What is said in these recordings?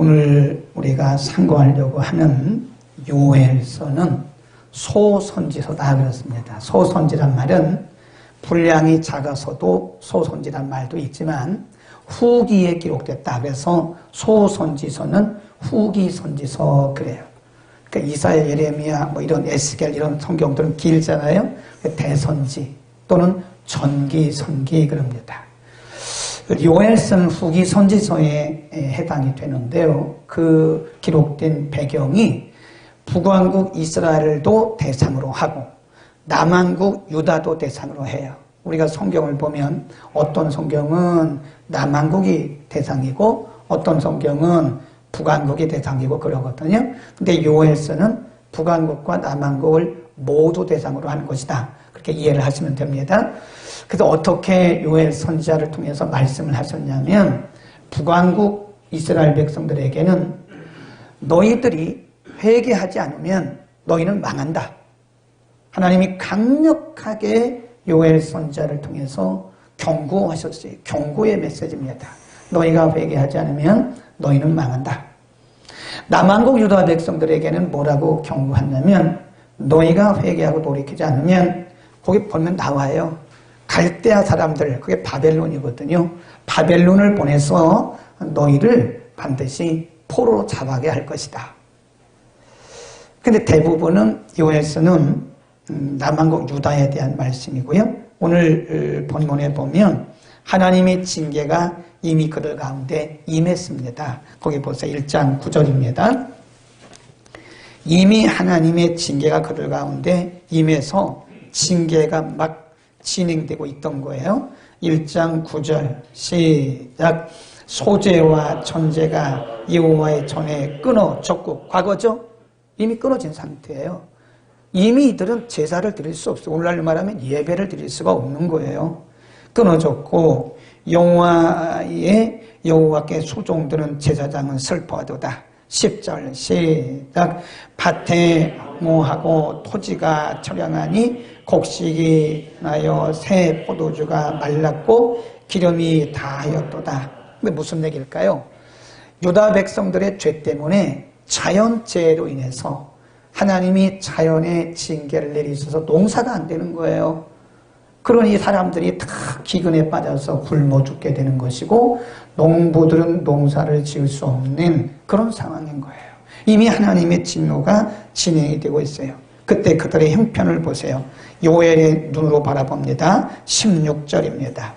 오늘 우리가 상고하려고 하는 요엘서는 소선지서다 그렇습니다. 소선지란 말은 분량이 작아서도 소선지란 말도 있지만 후기에 기록됐다. 그래서 소선지서는 후기선지서 그래요. 그러니까 이사야, 예레미야, 뭐 이런 에스겔 이런 성경들은 길잖아요. 대선지 또는 전기선기 그럽니다. 요엘서는 후기선지서에 해당이 되는데요. 그 기록된 배경이 북왕국 이스라엘도 대상으로 하고 남왕국 유다도 대상으로 해요. 우리가 성경을 보면 어떤 성경은 남왕국이 대상이고 어떤 성경은 북왕국이 대상이고 그러거든요. 근데 요엘서는 북왕국과 남왕국을 모두 대상으로 하는 것이다. 그렇게 이해를 하시면 됩니다. 그래서 어떻게 요엘 선지자를 통해서 말씀을 하셨냐면 북왕국 이스라엘 백성들에게는 너희들이 회개하지 않으면 너희는 망한다. 하나님이 강력하게 요엘 선지자를 통해서 경고하셨어요. 경고의 메시지입니다. 너희가 회개하지 않으면 너희는 망한다. 남왕국 유다 백성들에게는 뭐라고 경고했냐면 너희가 회개하고 돌이키지 않으면 거기 보면 나와요. 갈대아 사람들, 그게 바벨론이거든요. 바벨론을 보내서 너희를 반드시 포로로 잡아게 할 것이다. 근데 대부분은 요엘서는 남왕국 유다에 대한 말씀이고요. 오늘 본문에 보면 하나님의 징계가 이미 그들 가운데 임했습니다. 거기 보세요. 1장 9절입니다. 이미 하나님의 징계가 그들 가운데 임해서 징계가 막 진행되고 있던 거예요. 1장 9절 시작. 소재와 전제가 여호와의 전에 끊어졌고, 과거죠? 이미 끊어진 상태예요. 이미 이들은 제사를 드릴 수 없어요. 오늘날로 말하면 예배를 드릴 수가 없는 거예요. 끊어졌고 여호와께 수종드는 제사장은 슬퍼하도다. 10절 시작. 밭에 모하고 토지가 처량하니 곡식이 나여 새 포도주가 말랐고 기름이 다하였도다. 근데 무슨 얘기일까요? 유다 백성들의 죄 때문에 자연재해로 인해서 하나님이 자연의 징계를 내리셔서 농사가 안 되는 거예요. 그러니 사람들이 다 기근에 빠져서 굶어 죽게 되는 것이고 농부들은 농사를 지을 수 없는 그런 상황인 거예요. 이미 하나님의 진노가 진행이 되고 있어요. 그때 그들의 형편을 보세요. 요엘의 눈으로 바라봅니다. 16절입니다.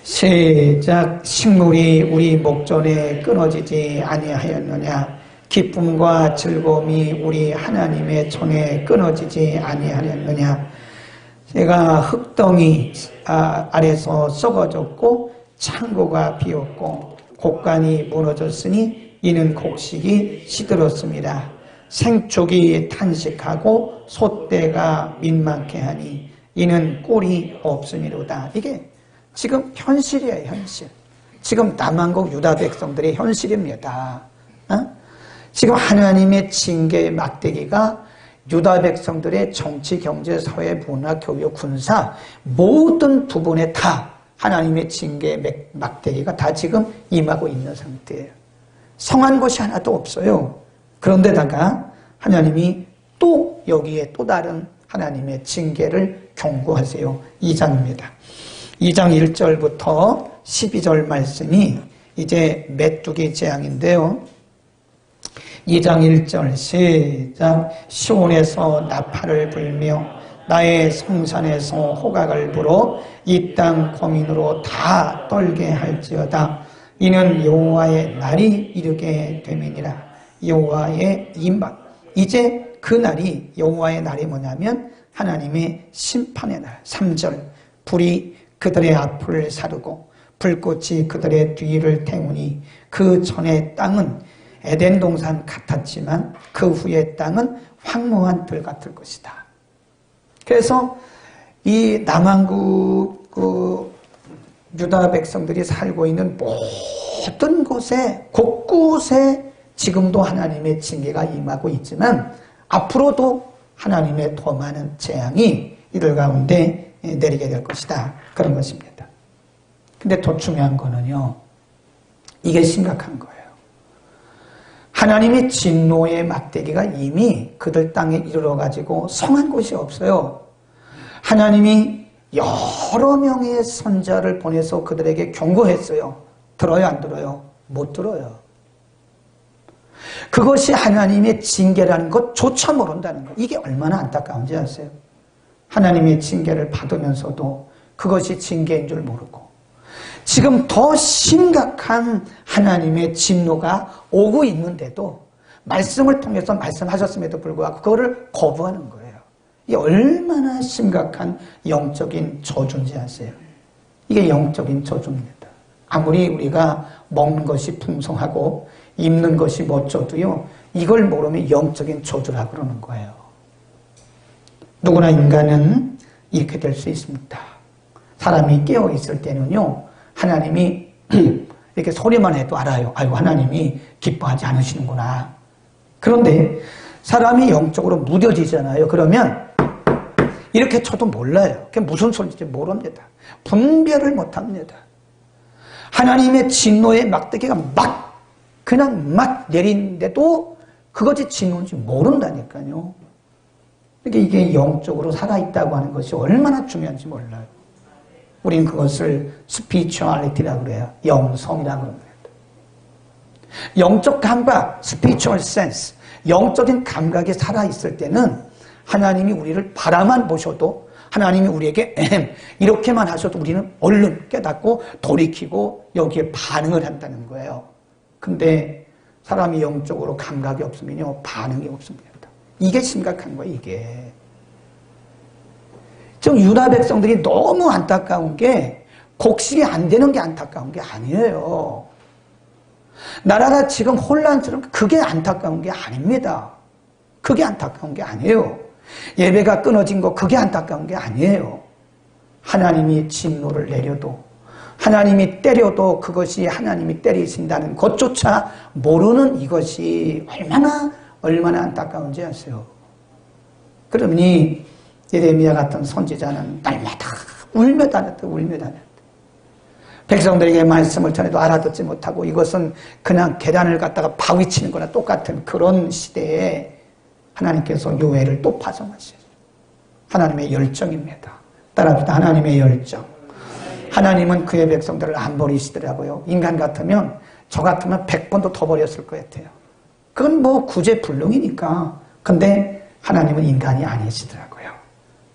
시작. 식물이 우리 목전에 끊어지지 아니하였느냐. 기쁨과 즐거움이 우리 하나님의 손에 끊어지지 아니하였느냐. 제가 흙덩이 아래서 썩어졌고 창고가 비었고 곡간이 무너졌으니 이는 곡식이 시들었습니다. 생축이 탄식하고 소떼가 민망케 하니 이는 꼴이 없음이로다. 이게 지금 현실이에요. 현실. 지금 남왕국 유다 백성들의 현실입니다. 지금 하나님의 징계의 막대기가 유다 백성들의 정치, 경제, 사회, 문화, 교육, 군사 모든 부분에 다 하나님의 징계의 막대기가 다 지금 임하고 있는 상태예요. 성한 것이 하나도 없어요. 그런데다가 하나님이 또 여기에 또 다른 하나님의 징계를 경고하세요. 2장입니다. 2장 1절부터 12절 말씀이 이제 메뚜기 재앙인데요. 2장 1절 시작. 시온에서 나팔을 불며 나의 성산에서 호각을 불어 이 땅 거민으로 다 떨게 할지어다. 이는 여호와의 날이 이르게 됨이니라. 여호와의 임박. 이제 그 날이 여호와의 날이 뭐냐면 하나님의 심판의 날. 3절. 불이 그들의 앞을 사르고 불꽃이 그들의 뒤를 태우니 그 전의 땅은 에덴 동산 같았지만 그 후의 땅은 황무한 들 같을 것이다. 그래서 이 남왕국 유다 백성들이 살고 있는 모든 곳에 곳곳에 지금도 하나님의 징계가 임하고 있지만 앞으로도 하나님의 더 많은 재앙이 이들 가운데 내리게 될 것이다. 그런 것입니다. 근데 더 중요한 거는요. 이게 심각한 거예요. 하나님의 진노의 막대기가 이미 그들 땅에 이르러가지고 성한 곳이 없어요. 하나님이 여러 명의 선자를 보내서 그들에게 경고했어요. 들어요, 안 들어요? 못 들어요. 그것이 하나님의 징계라는 것조차 모른다는 것. 이게 얼마나 안타까운지 아세요? 하나님의 징계를 받으면서도 그것이 징계인 줄 모르고 지금 더 심각한 하나님의 진노가 오고 있는데도 말씀을 통해서 말씀하셨음에도 불구하고 그거를 거부하는 거예요. 이게 얼마나 심각한 영적인 저주인지 아세요? 이게 영적인 저주입니다. 아무리 우리가 먹는 것이 풍성하고 입는 것이 멋져도요, 이걸 모르면 영적인 저주라고 그러는 거예요. 누구나 인간은 이렇게 될 수 있습니다. 사람이 깨어있을 때는요, 하나님이 이렇게 소리만 해도 알아요. 아이고, 하나님이 기뻐하지 않으시는구나. 그런데 사람이 영적으로 무뎌지잖아요. 그러면 이렇게 쳐도 몰라요. 그게 무슨 소리인지 모릅니다. 분별을 못합니다. 하나님의 진노의 막대기가 그냥 막 내리는데도 그것이 진노인지 모른다니까요. 그러니까 이게 영적으로 살아있다고 하는 것이 얼마나 중요한지 몰라요. 우리는 그것을 스피추얼리티라고 그래요. 영성이라고 합니다. 영적 감각, spiritual sense, 영적인 감각이 살아있을 때는 하나님이 우리를 바라만 보셔도 하나님이 우리에게 이렇게만 하셔도 우리는 얼른 깨닫고 돌이키고 여기에 반응을 한다는 거예요. 근데 사람이 영적으로 감각이 없으면요, 반응이 없습니다. 이게 심각한 거예요, 이게. 지금 유다 백성들이 너무 안타까운 게 곡식이 안 되는 게 안타까운 게 아니에요. 나라가 지금 혼란스러운 그게 안타까운 게 아닙니다. 그게 안타까운 게 아니에요. 예배가 끊어진 거 그게 안타까운 게 아니에요. 하나님이 진노를 내려도 하나님이 때려도 그것이 하나님이 때리신다는 것조차 모르는 이것이 얼마나 안타까운지 아세요. 그러니 예레미야 같은 선지자는 날마다 울며 다녔다. 백성들에게 말씀을 전해도 알아듣지 못하고 이것은 그냥 계단을 갖다가 바위치는 거나 똑같은 그런 시대에 하나님께서 요엘을 또 파송하셔요. 하나님의 열정입니다. 따라합시다. 하나님의 열정. 하나님은 그의 백성들을 안 버리시더라고요. 인간 같으면 저 같으면 100번도 더 버렸을 것 같아요. 그건 뭐 구제불능이니까. 근데 하나님은 인간이 아니시더라고요.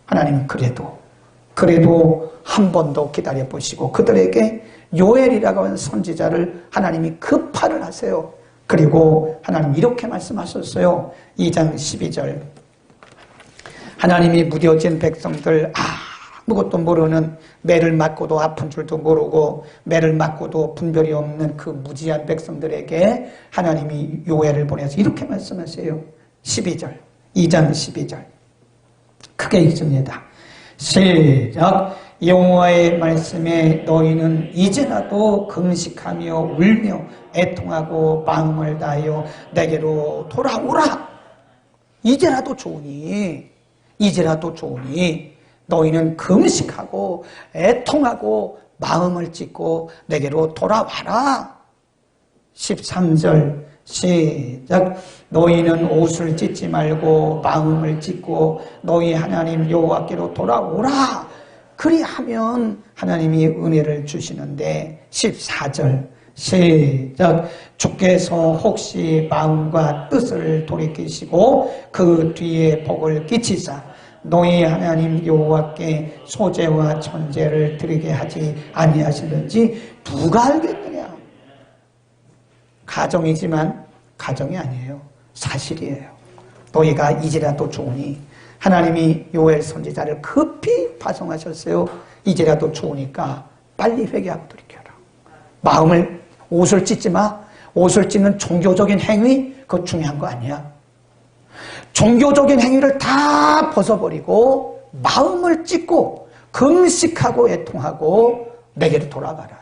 하나님은 그래도 한 번 더 기다려보시고 그들에게 요엘이라고 하는 선지자를 하나님이 급파를 하세요. 그리고 하나님 이렇게 말씀하셨어요. 2장 12절 하나님이 무뎌진 백성들 아무것도 모르는 매를 맞고도 아픈 줄도 모르고 매를 맞고도 분별이 없는 그 무지한 백성들에게 하나님이 요엘을 보내서 이렇게 말씀하세요. 12절 2장 12절 크게 읽습니다. 시작. 여호와의 말씀에 너희는 이제라도 금식하며 울며 애통하고 마음을 다하여 내게로 돌아오라. 이제라도 좋으니 너희는 금식하고 애통하고 마음을 찢고 내게로 돌아와라. 13절 시작. 너희는 옷을 찢지 말고 마음을 찢고 너희 하나님 여호와께로 돌아오라. 그리하면 하나님이 은혜를 주시는데 14절 시작. 주께서 혹시 마음과 뜻을 돌이키시고 그 뒤에 복을 끼치사 너희 하나님 여호와께 소제와 천제를 드리게 하지 아니하시는지 누가 알겠느냐. 가정이지만 가정이 아니에요. 사실이에요. 너희가 이제라도 좋으니 하나님이 요엘 선지자를 급히 파송하셨어요. 이제라도 좋으니까 빨리 회개하고 돌이켜라. 마음을 옷을 찢지 마. 옷을 찢는 종교적인 행위 그거 중요한 거 아니야. 종교적인 행위를 다 벗어버리고 마음을 찢고 금식하고 애통하고 내게로 돌아가라.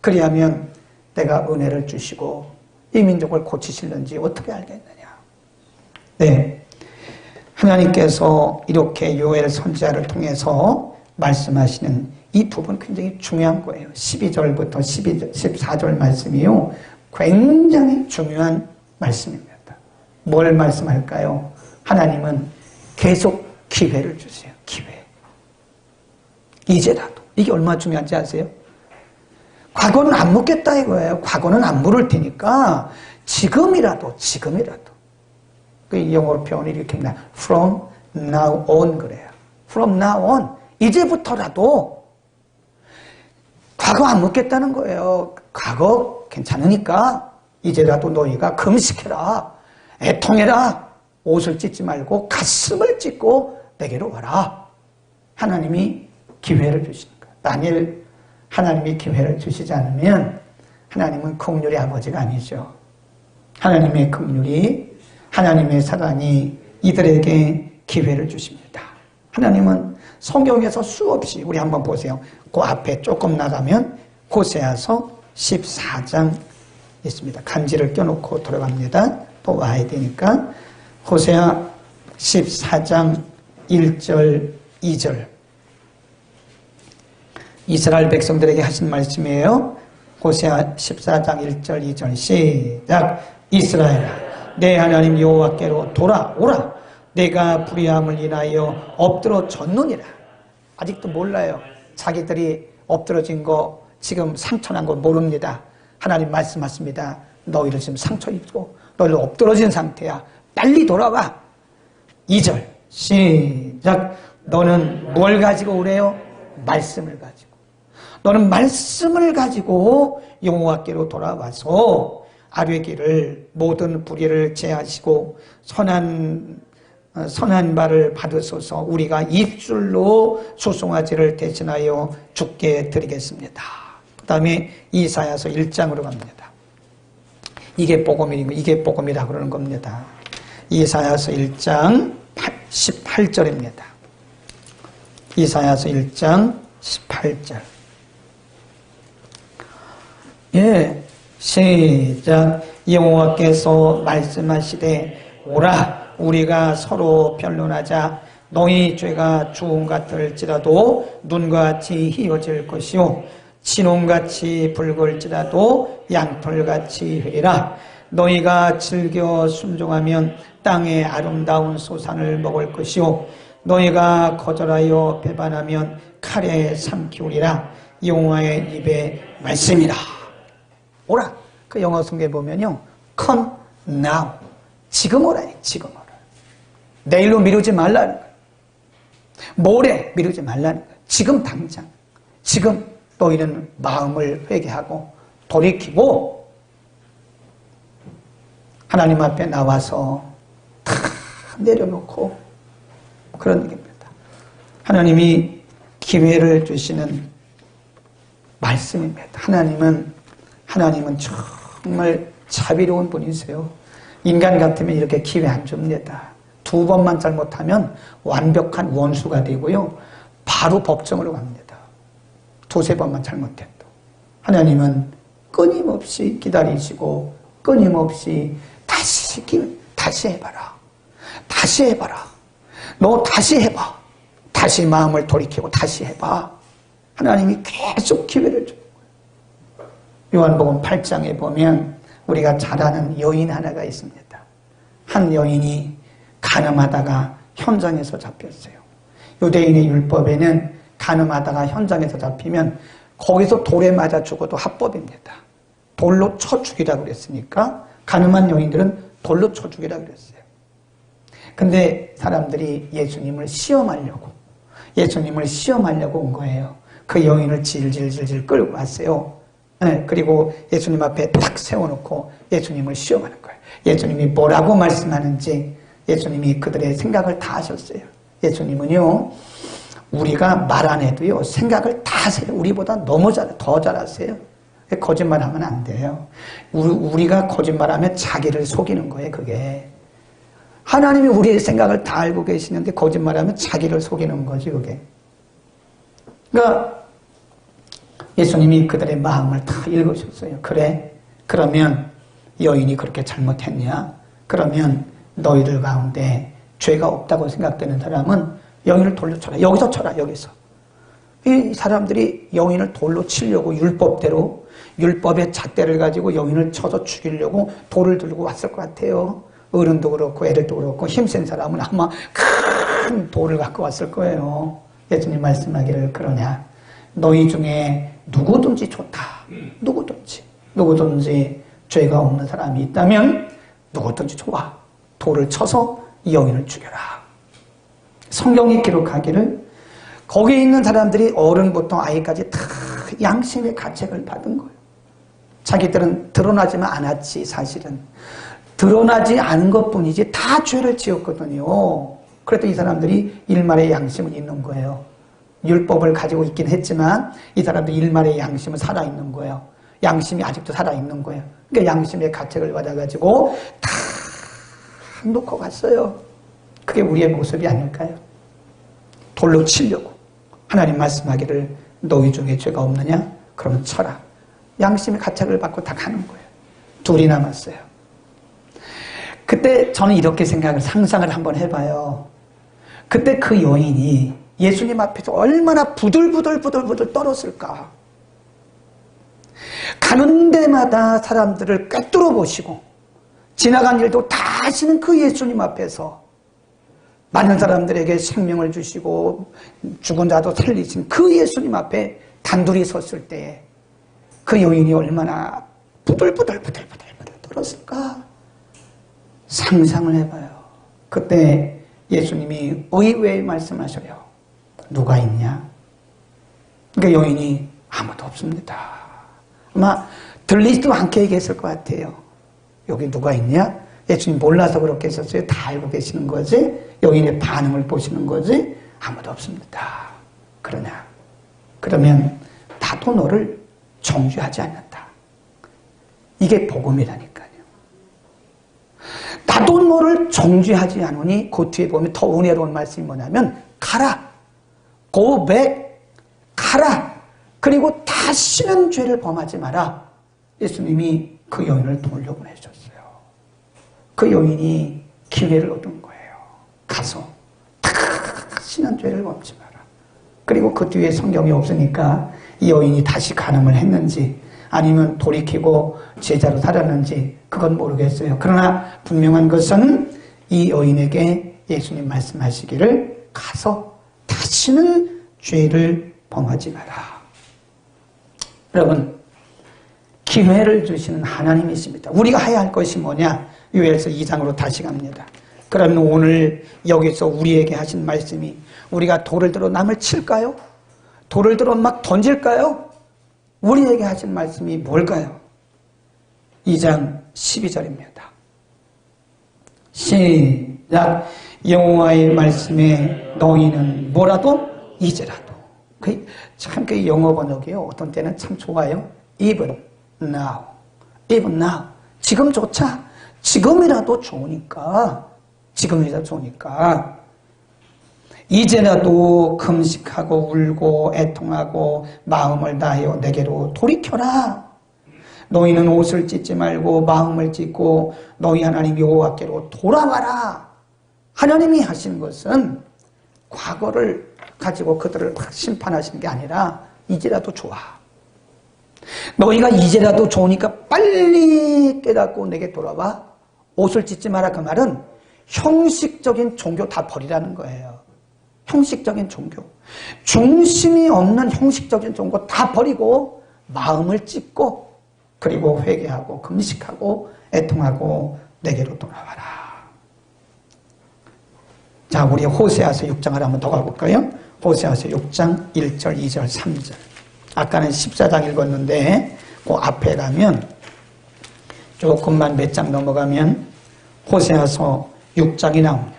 그리하면 내가 은혜를 주시고 이 민족을 고치실는지 어떻게 알겠느냐. 네, 하나님께서 이렇게 요엘 선지자를 통해서 말씀하시는 이 두 번 굉장히 중요한 거예요. 12절부터 14절 말씀이요. 굉장히 중요한 말씀입니다. 뭘 말씀할까요? 하나님은 계속 기회를 주세요. 기회. 이제라도. 이게 얼마나 중요한지 아세요? 과거는 안 묻겠다 이거예요. 과거는 안 물을 테니까 지금이라도. 그 영어로 표현이 이렇게 합니다. From now on 그래요. From now on. 이제부터라도 과거 안 묻겠다는 거예요. 과거 괜찮으니까 이제라도 너희가 금식해라. 애통해라. 옷을 찢지 말고 가슴을 찢고 내게로 와라. 하나님이 기회를 주시는 거예요. 만일 하나님이 기회를 주시지 않으면 하나님은 긍휼의 아버지가 아니죠. 하나님의 긍휼이, 하나님의 사랑이 이들에게 기회를 주십니다. 하나님은 성경에서 수없이, 우리 한번 보세요. 그 앞에 조금 나가면 호세아서 14장 있습니다. 간지를 껴놓고 들어갑니다. 또 와야 되니까. 호세아 14장 1절 2절 이스라엘 백성들에게 하신 말씀이에요. 호세아 14장 1절 2절 시작. 이스라엘아 내 하나님 여호와께로 돌아오라. 내가 불의함을 인하여 엎드러졌느니라. 아직도 몰라요. 자기들이 엎드러진 거, 지금 상처난 거 모릅니다. 하나님 말씀하십니다. 너희를 지금 상처 입고 너희를 엎드러진 상태야. 빨리 돌아와. 2절 시작. 너는 뭘 가지고 오래요? 말씀을 가지고. 너는 말씀을 가지고 여호와께로 돌아와서 아뢰기를 모든 불의를 제하시고 선한 바를 받으소서. 우리가 입술로 소송아지를 대신하여 주께 드리겠습니다. 그 다음에 이사야서 1장으로 갑니다. 이게 복음이라 그러는 겁니다. 이사야서 1장 18절입니다. 이사야서 1장 18절. 예, 시작. 여호와께서 말씀하시되 오라 우리가 서로 변론하자. 너희 죄가 주홍 같을지라도 눈같이 희어질 것이요 진홍같이 붉을지라도 양털같이 회리라. 너희가 즐겨 순종하면 땅의 아름다운 소산을 먹을 것이요 너희가 거절하여 배반하면 칼에 삼키우리라. 여호와의 입의 말씀이라. 오라. 그 영어 성경에 보면요, come now. 지금 오라요. 지금 오라. 내일로 미루지 말라는 거예요. 모레 미루지 말라는 거예요. 지금 당장. 지금 너희는 마음을 회개하고 돌이키고 하나님 앞에 나와서 다 내려놓고 그런 얘기입니다. 하나님이 기회를 주시는 말씀입니다. 하나님은 정말 자비로운 분이세요. 인간 같으면 이렇게 기회 안 줍니다. 2번만 잘못하면 완벽한 원수가 되고요. 바로 법정으로 갑니다. 2-3번만 잘못해도. 하나님은 끊임없이 기다리시고 끊임없이 다시 해봐라. 다시 해봐라. 너 다시 해봐. 다시 마음을 돌이키고 다시 해봐. 하나님이 계속 기회를 줘요. 요한복음 8장에 보면 우리가 잘 아는 여인 하나가 있습니다. 한 여인이 간음하다가 현장에서 잡혔어요. 유대인의 율법에는 간음하다가 현장에서 잡히면 거기서 돌에 맞아 죽어도 합법입니다. 돌로 쳐 죽이라고 그랬으니까 간음한 여인들은 돌로 쳐 죽이라고 그랬어요. 근데 사람들이 예수님을 시험하려고 온 거예요. 그 여인을 질질질질 끌고 왔어요. 네, 그리고 예수님 앞에 딱 세워놓고 예수님을 시험하는 거예요. 예수님이 뭐라고 말씀하는지 예수님이 그들의 생각을 다 하셨어요. 예수님은요, 우리가 말 안 해도요, 생각을 다 하세요. 우리보다 더 잘하세요. 거짓말하면 안 돼요. 우리가 거짓말하면 자기를 속이는 거예요, 그게. 하나님이 우리의 생각을 다 알고 계시는데 거짓말하면 자기를 속이는 거지, 그게. 그러니까 예수님이 그들의 마음을 다 읽으셨어요. 그래? 그러면 여인이 그렇게 잘못했냐? 그러면 너희들 가운데 죄가 없다고 생각되는 사람은 여인을 돌려 쳐라. 여기서 쳐라, 여기서. 이 사람들이 여인을 돌로 치려고 율법대로 율법의 잣대를 가지고 여인을 쳐서 죽이려고 돌을 들고 왔을 것 같아요. 어른도 그렇고 애들도 그렇고 힘센 사람은 아마 큰 돌을 갖고 왔을 거예요. 예수님 말씀하기를 그러냐 너희 중에 누구든지 좋다. 누구든지 죄가 없는 사람이 있다면 누구든지 좋아. 돌을 쳐서 이 여인을 죽여라. 성경이 기록하기를 거기에 있는 사람들이 어른부터 아이까지 다 양심의 가책을 받은 거예요. 자기들은 드러나지만 않았지 사실은. 드러나지 않은 것뿐이지 다 죄를 지었거든요. 그래도 이 사람들이 일말의 양심은 있는 거예요. 율법을 가지고 있긴 했지만 이 사람들 일말의 양심은 살아있는 거예요. 양심이 아직도 살아있는 거예요. 그러니까 양심의 가책을 받아가지고 다 놓고 갔어요. 그게 우리의 모습이 아닐까요? 돌로 치려고 하나님 말씀하기를 너희 중에 죄가 없느냐? 그러면 쳐라. 양심의 가책을 받고 다 가는 거예요. 둘이 남았어요. 그때 저는 이렇게 상상을 한번 해봐요. 그때 그 여인이 예수님 앞에서 얼마나 부들부들 떨었을까. 가는 데마다 사람들을 꿰뚫어 보시고 지나간 일도 다 하시는 그 예수님 앞에서 많은 사람들에게 생명을 주시고 죽은 자도 살리신 그 예수님 앞에 단둘이 섰을 때 그 여인이 얼마나 부들부들 떨었을까. 상상을 해봐요. 그때 예수님이 의외의 말씀하셔요. 누가 있냐? 그러니까 여인이 아무도 없습니다. 아마 들리지도 않게 얘기했을 것 같아요. 여기 누가 있냐? 예수님 몰라서 그렇게 했었어요. 다 알고 계시는 거지. 여인의 반응을 보시는 거지. 아무도 없습니다. 그러냐? 그러면 나도 너를 정죄하지 않는다. 이게 복음이라니까요. 나도 너를 정죄하지 않으니 그 뒤에 보면 더 은혜로운 말씀이 뭐냐면 가라. Go back. 가라. 그리고 다시는 죄를 범하지 마라. 예수님이 그 여인을 돌려보내셨어요. 그 여인이 기회를 얻은 거예요. 가서 다시는 죄를 범지 마라. 그리고 그 뒤에 성경이 없으니까 이 여인이 다시 간음을 했는지 아니면 돌이키고 제자로 살았는지 그건 모르겠어요. 그러나 분명한 것은 이 여인에게 예수님 말씀하시기를 가서 다시는 죄를 범하지 마라. 여러분, 기회를 주시는 하나님이십니다. 우리가 해야 할 것이 뭐냐? 요엘서 2장으로 다시 갑니다. 그러면 오늘 여기서 우리에게 하신 말씀이 우리가 돌을 들어 남을 칠까요? 돌을 들어 막 던질까요? 우리에게 하신 말씀이 뭘까요? 2장 12절입니다. 시작. 여호와의 말씀에 너희는 뭐라도 이제라도. 참 그 영어 번역이요. 어떤 때는 참 좋아요. Even now. Even now. 지금조차 지금이라도 좋으니까 이제라도 금식하고 울고 애통하고 마음을 다하여 내게로 돌이켜라. 너희는 옷을 찢지 말고 마음을 찢고 너희 하나님 여호와께로 돌아와라. 하나님이 하신 것은 과거를 가지고 그들을 심판하시는 게 아니라 이제라도 좋아. 너희가 이제라도 좋으니까 빨리 깨닫고 내게 돌아와. 옷을 찢지 마라. 그 말은 형식적인 종교 다 버리라는 거예요. 형식적인 종교. 중심이 없는 형식적인 종교 다 버리고 마음을 찢고 그리고 회개하고 금식하고 애통하고 내게로 돌아와라. 자, 우리 호세아서 6장을 한번 더 가볼까요? 호세아서 6장 1절, 2절, 3절. 아까는 14장 읽었는데 그 앞에 가면 조금만 몇 장 넘어가면 호세아서 6장이 나옵니다.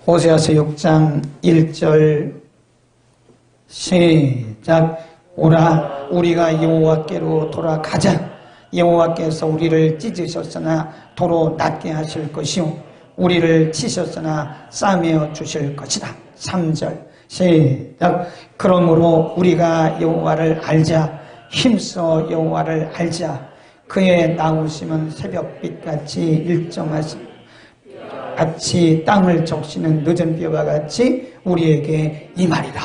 호세아서 6장 1절 시작. 오라 우리가 여호와께로 돌아가자. 여호와께서 우리를 찢으셨으나 도로 낫게 하실 것이요 우리를 치셨으나 싸매어 주실 것이다. 3절 시작. 그러므로 우리가 여호와를 알자. 힘써 여호와를 알자. 그의 나오심은 새벽빛같이 일정하심 같이 땅을 적시는 늦은 비와 같이 우리에게 임하리라.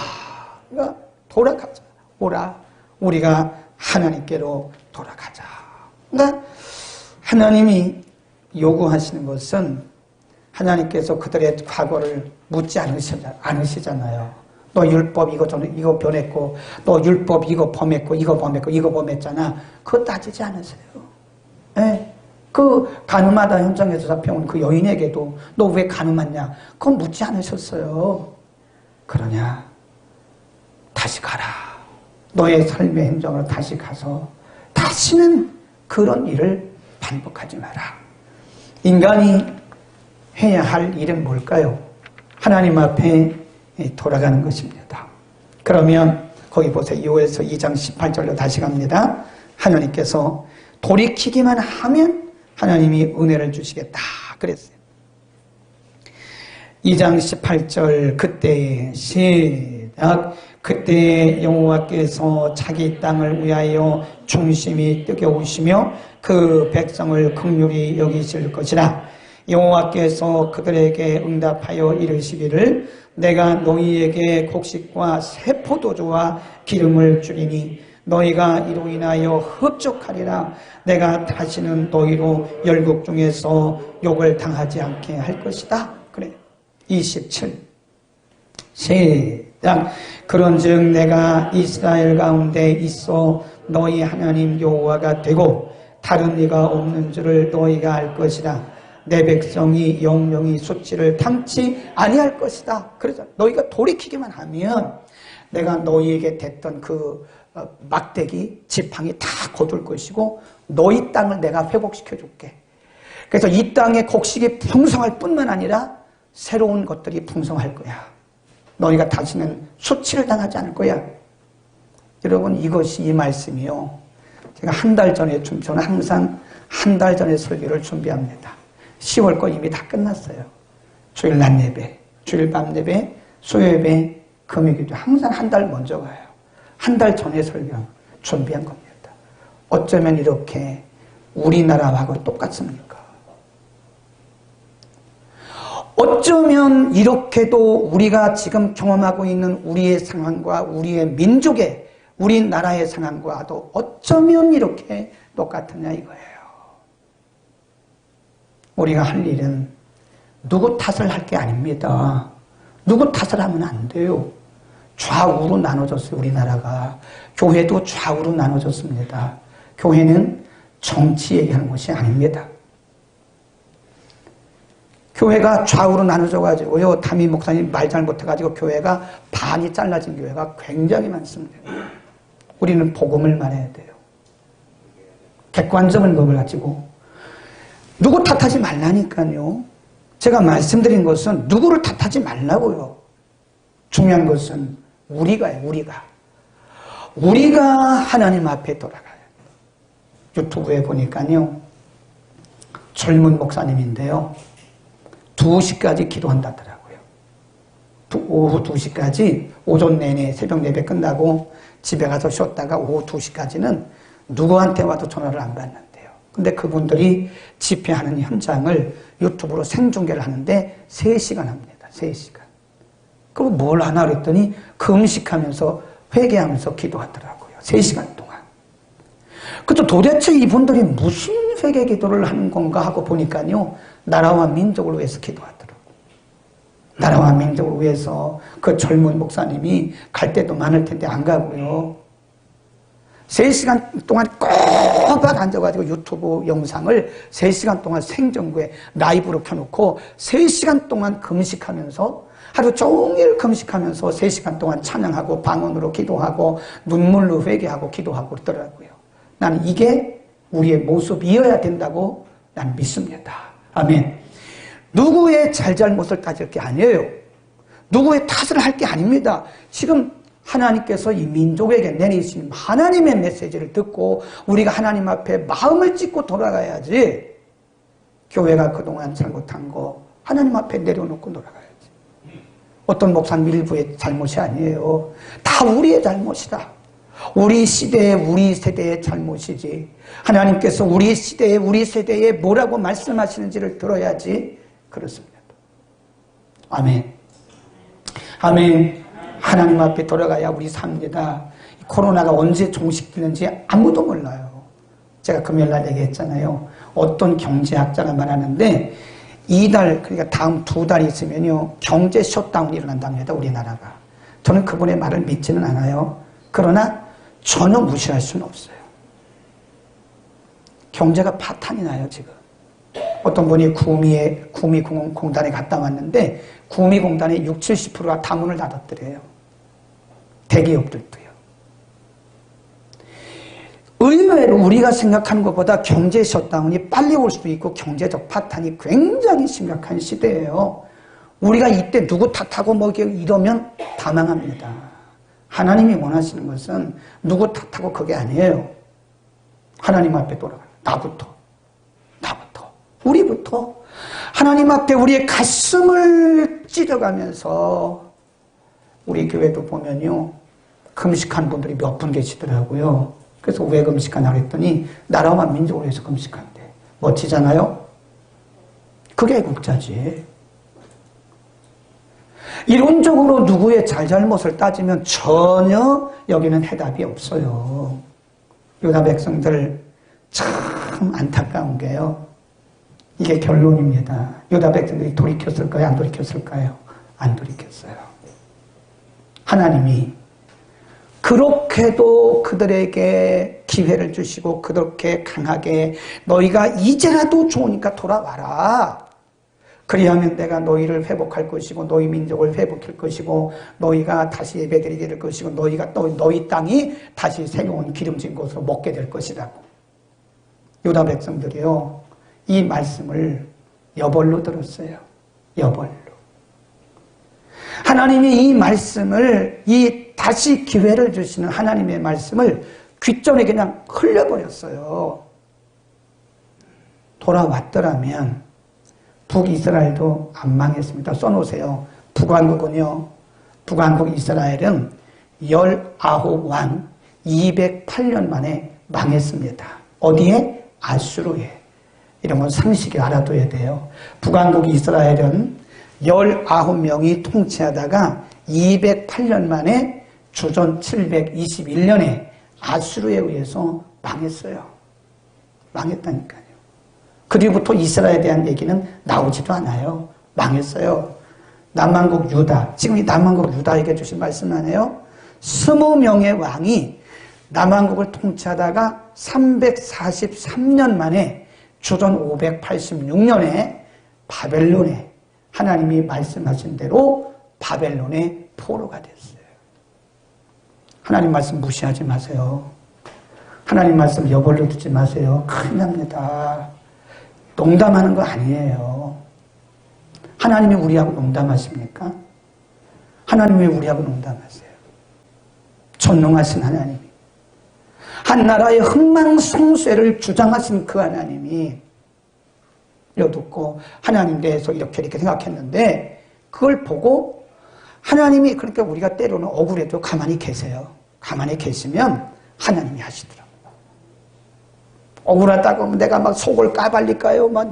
그러니까 돌아가자. 오라. 우리가 하나님께로 돌아가자. 그러니까 하나님이 요구하시는 것은 하나님께서 그들의 과거를 묻지 않으시잖아요. 너 율법 이거 변했고, 너 율법 이거 범했고, 이거 범했잖아. 그거 따지지 않으세요. 예? 그 가늠하다 현장에서 잡혀온 그 여인에게도 너 왜 가늠했냐? 그건 묻지 않으셨어요. 그러냐? 다시 가라. 너의 삶의 행정으로 다시 가서 다시는 그런 일을 반복하지 마라. 인간이 해야 할 일은 뭘까요? 하나님 앞에 돌아가는 것입니다. 그러면 거기 보세요. 요엘서 2장 18절로 다시 갑니다. 하나님께서 돌이키기만 하면 하나님이 은혜를 주시겠다 그랬어요. 2장 18절 그때에 시작. 그때 여호와께서 자기 땅을 위하여 중심이 뜨거우시며 그 백성을 긍휼히 여기실 것이라. 여호와께서 그들에게 응답하여 이르시기를 내가 너희에게 곡식과 새 포도주와 기름을 주리니 너희가 이로 인하여 흡족하리라. 내가 다시는 너희로 열국 중에서 욕을 당하지 않게 할 것이다. 그래. 27 시작. 그런즉 내가 이스라엘 가운데 있어 너희 하나님 여호와가 되고 다른 이가 없는 줄을 너희가 알 것이라. 내 백성이 영영이 수치를 당치 아니할 것이다. 그래서 너희가 돌이키기만 하면 내가 너희에게 됐던 그 막대기 지팡이 다 거둘 것이고 너희 땅을 내가 회복시켜 줄게. 그래서 이 땅에 곡식이 풍성할 뿐만 아니라 새로운 것들이 풍성할 거야. 너희가 다시는 수치를 당하지 않을 거야. 여러분, 이것이 이 말씀이요. 제가 한 달 전에 저는 항상 한 달 전에 설교를 준비합니다. 10월 거 이미 다 끝났어요. 주일 낮 예배, 주일 밤 예배, 수요예배, 금요기도 항상 한 달 먼저 가요. 한 달 전에 설교 준비한 겁니다. 어쩌면 이렇게 우리나라하고 똑같습니까? 어쩌면 이렇게도 우리가 지금 경험하고 있는 우리의 상황과 우리의 민족의, 우리나라의 상황과도 어쩌면 이렇게 똑같으냐 이거예요. 우리가 할 일은 누구 탓을 할 게 아닙니다. 누구 탓을 하면 안 돼요. 좌우로 나눠졌어요, 우리나라가. 교회도 좌우로 나눠졌습니다. 교회는 정치 얘기하는 것이 아닙니다. 교회가 좌우로 나눠져가지고요, 담임 목사님 말 잘못해가지고 교회가 반이 잘라진 교회가 굉장히 많습니다. 우리는 복음을 말해야 돼요. 객관적인 법을 가지고. 누구 탓하지 말라니까요. 제가 말씀드린 것은 누구를 탓하지 말라고요. 중요한 것은 우리가요, 우리가 하나님 앞에 돌아가요. 유튜브에 보니까요, 젊은 목사님인데요, 2시까지 기도한다더라고요. 오후 2시까지 오전 내내 새벽 예배 끝나고 집에 가서 쉬었다가 오후 2시까지는 누구한테 와도 전화를 안 받는데요. 근데 그분들이 집회하는 현장을 유튜브로 생중계를 하는데 3시간 합니다. 3시간. 그럼 뭘 하나 그랬더니 금식하면서 회개하면서 기도하더라고요. 3시간 동안. 그래서 도대체 이분들이 무슨 회개 기도를 하는 건가 하고 보니까요, 나라와 민족을 위해서 기도하더라고요. 나라와 민족을 위해서. 그 젊은 목사님이 갈 때도 많을 텐데 안 가고요. 3시간 동안 꼬박 앉아가지고 유튜브 영상을 3시간 동안 생중계 라이브로 켜놓고 3시간 동안 금식하면서, 하루 종일 금식하면서 3시간 동안 찬양하고 방언으로 기도하고 눈물로 회개하고 기도하고 그러더라고요. 나는 이게 우리의 모습이어야 된다고 나는 믿습니다. 아멘. 누구의 잘잘못을 따질 게 아니에요. 누구의 탓을 할 게 아닙니다. 지금 하나님께서 이 민족에게 내리신 하나님의 메시지를 듣고 우리가 하나님 앞에 마음을 찢고 돌아가야지. 교회가 그동안 잘못한 거 하나님 앞에 내려놓고 돌아가야지. 어떤 목사님 일부의 잘못이 아니에요. 다 우리의 잘못이다. 우리 시대에 우리 세대의 잘못이지. 하나님께서 우리 시대에 우리 세대에 뭐라고 말씀하시는지를 들어야지. 그렇습니다. 아멘. 아멘. 하나님 앞에 돌아가야 우리 삽니다. 코로나가 언제 종식되는지 아무도 몰라요. 제가 금요일날 얘기했잖아요. 어떤 경제학자가 말하는데 이달, 그러니까 다음 2달 있으면요 경제 셧다운이 일어난답니다. 우리나라가. 저는 그분의 말을 믿지는 않아요. 그러나 전혀 무시할 수는 없어요. 경제가 파탄이 나요 지금. 어떤 분이 구미공단에 갔다 왔는데 구미공단의 60~70%가 다 문을 닫았더래요. 대기업들도요. 의외로 우리가 생각하는 것보다 경제 셧다운이 빨리 올 수도 있고 경제적 파탄이 굉장히 심각한 시대예요. 우리가 이때 누구 탓하고 뭐 이러면 다 망합니다. 하나님이 원하시는 것은 누구 탓하고 그게 아니에요. 하나님 앞에 돌아가요. 나부터, 우리부터 하나님 앞에 우리의 가슴을 찢어가면서 우리 교회도 보면요 금식한 분들이 몇 분 계시더라고요. 그래서 왜 금식하냐고 했더니 나라와 민족을 위해서 금식한대. 멋지잖아요? 그게 애국자지. 이론적으로 누구의 잘잘못을 따지면 전혀 여기는 해답이 없어요. 유다 백성들 참 안타까운 게요. 이게 결론입니다. 유다 백성들이 돌이켰을까요? 안 돌이켰을까요? 안 돌이켰어요. 하나님이 그렇게도 그들에게 기회를 주시고 그렇게 강하게 너희가 이제라도 좋으니까 돌아와라. 그리하면 내가 너희를 회복할 것이고 너희 민족을 회복할 것이고 너희가 다시 예배드리게 될 것이고 너희 땅이 다시 새로운 기름진 곳으로 먹게 될 것이라고. 유다 백성들이요. 이 말씀을 여벌로 들었어요. 여벌로. 하나님이 이 말씀을 다시 기회를 주시는 하나님의 말씀을 귓전에 그냥 흘려버렸어요. 돌아왔더라면 북이스라엘도 안 망했습니다. 써놓으세요. 북왕국은요. 북왕국 이스라엘은 19왕 208년 만에 망했습니다. 어디에? 아수르에. 이런 건 상식이 알아둬야 돼요. 북왕국 이스라엘은 19명이 통치하다가 208년 만에 주전 721년에 아수르에 의해서 망했어요. 망했다니까요. 그리고부터 이스라엘에 대한 얘기는 나오지도 않아요. 망했어요. 남왕국 유다. 지금 이 남왕국 유다에게 주신 말씀 아니에요? 20명의 왕이 남왕국을 통치하다가 343년 만에 주전 586년에 바벨론에 하나님이 말씀하신 대로 바벨론의 포로가 됐어요. 하나님 말씀 무시하지 마세요. 하나님 말씀 여벌로 듣지 마세요. 큰일 납니다. 농담하는 거 아니에요. 하나님이 우리하고 농담하십니까? 하나님이 우리하고 농담하세요. 전능하신 하나님이. 한 나라의 흥망성쇠를 주장하신 그 하나님이 이거 듣고 하나님 대해서 이렇게 생각했는데 그걸 보고 하나님이 그러니까 우리가 때로는 억울해도 가만히 계세요. 가만히 계시면 하나님이 하시더라고요. 억울하다고 내가 막 속을 까발릴까요? 막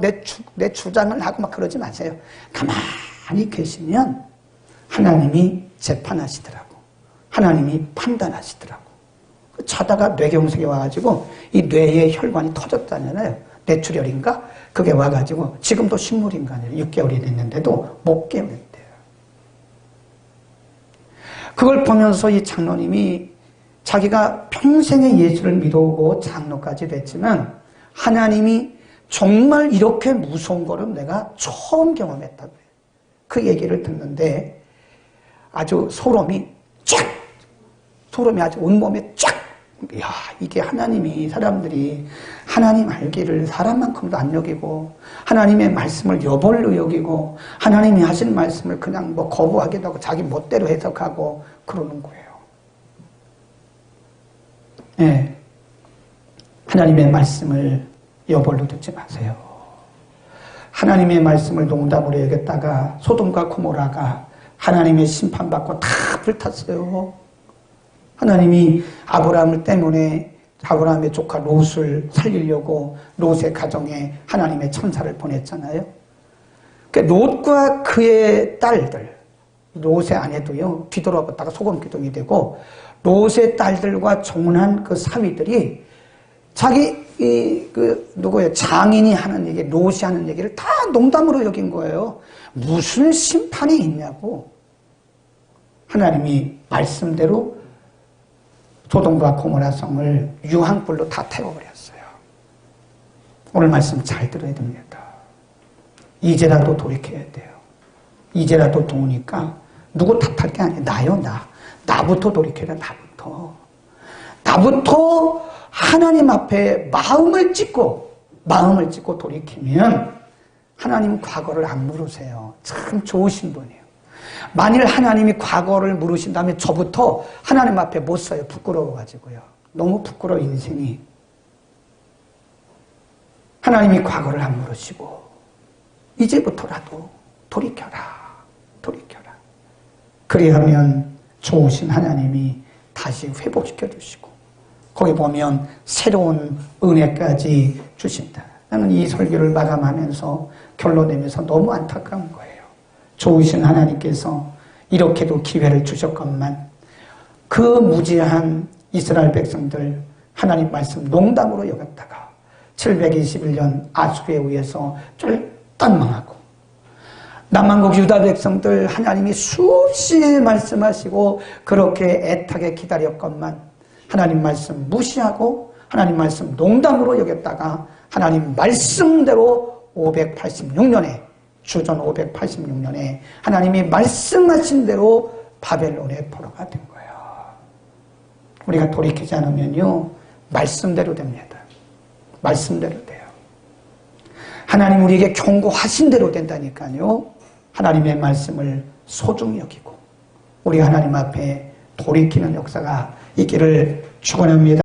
내 주장을 하고 막 그러지 마세요. 가만히 계시면 하나님이 재판하시더라고. 하나님이 판단하시더라고. 자다가 뇌경색이 와가지고 이 뇌의 혈관이 터졌다잖아요. 뇌출혈인가? 그게 와가지고 지금도 식물인간이에요. 6개월이 됐는데도 못 깨우는데요. 그걸 보면서 이 장로님이 자기가 평생의 예수를 믿어오고 장로까지 됐지만 하나님이 정말 이렇게 무서운 거를 내가 처음 경험했다고 해요. 그 얘기를 듣는데 아주 소름이 아주 온몸에 쫙. 야, 이게 하나님이 사람들이 하나님 알기를 사람만큼도 안 여기고 하나님의 말씀을 여벌로 여기고 하나님이 하신 말씀을 그냥 뭐 거부하기도 하고 자기 멋대로 해석하고 그러는 거예요. 네. 하나님의 말씀을 여벌로 듣지 마세요. 하나님의 말씀을 농담으로 여겼다가 소돔과 고모라가 하나님의 심판받고 다 불탔어요. 하나님이 아브라함을 때문에 아브라함의 조카 롯을 살리려고 롯의 가정에 하나님의 천사를 보냈잖아요. 롯과 그의 딸들, 롯의 아내도요, 뒤돌아봤다가 소금 기둥이 되고, 롯의 딸들과 종한 그 사위들이 자기, 누구예요? 장인이 하는 얘기, 롯이 하는 얘기를 다 농담으로 여긴 거예요. 무슨 심판이 있냐고. 하나님이 말씀대로 소돔과 고모라 성을 유황불로 다 태워버렸어요. 오늘 말씀 잘 들어야 됩니다. 이제라도 돌이켜야 돼요. 이제라도 도우니까 누구 탓할 게 아니에요. 나요, 나. 나부터 돌이켜라, 나부터 하나님 앞에 마음을 찢고 돌이키면 하나님 과거를 안 물으세요. 참 좋으신 분이에요. 만일 하나님이 과거를 물으신다면 저부터 하나님 앞에 못 서요. 부끄러워가지고요. 너무 부끄러워, 인생이. 하나님이 과거를 안 물으시고 이제부터라도 돌이켜라. 그리하면 좋으신 하나님이 다시 회복시켜 주시고 거기 보면 새로운 은혜까지 주신다. 나는 이 설교를 마감하면서 결론 내면서 너무 안타까운 거예요. 좋으신 하나님께서 이렇게도 기회를 주셨건만 그 무지한 이스라엘 백성들 하나님 말씀 농담으로 여겼다가 721년 아수르에 의해서 쫄딱 망하고 남한국 유다 백성들 하나님이 수없이 말씀하시고 그렇게 애타게 기다렸건만 하나님 말씀 무시하고 하나님 말씀 농담으로 여겼다가 하나님 말씀대로 586년에 주전 586년에 하나님이 말씀하신 대로 바벨론의 포로가 된 거예요. 우리가 돌이키지 않으면요 말씀대로 됩니다. 말씀대로 돼요. 하나님 우리에게 경고하신 대로 된다니까요. 하나님의 말씀을 소중히 여기고 우리 하나님 앞에 돌이키는 역사가 있기를 축원합니다.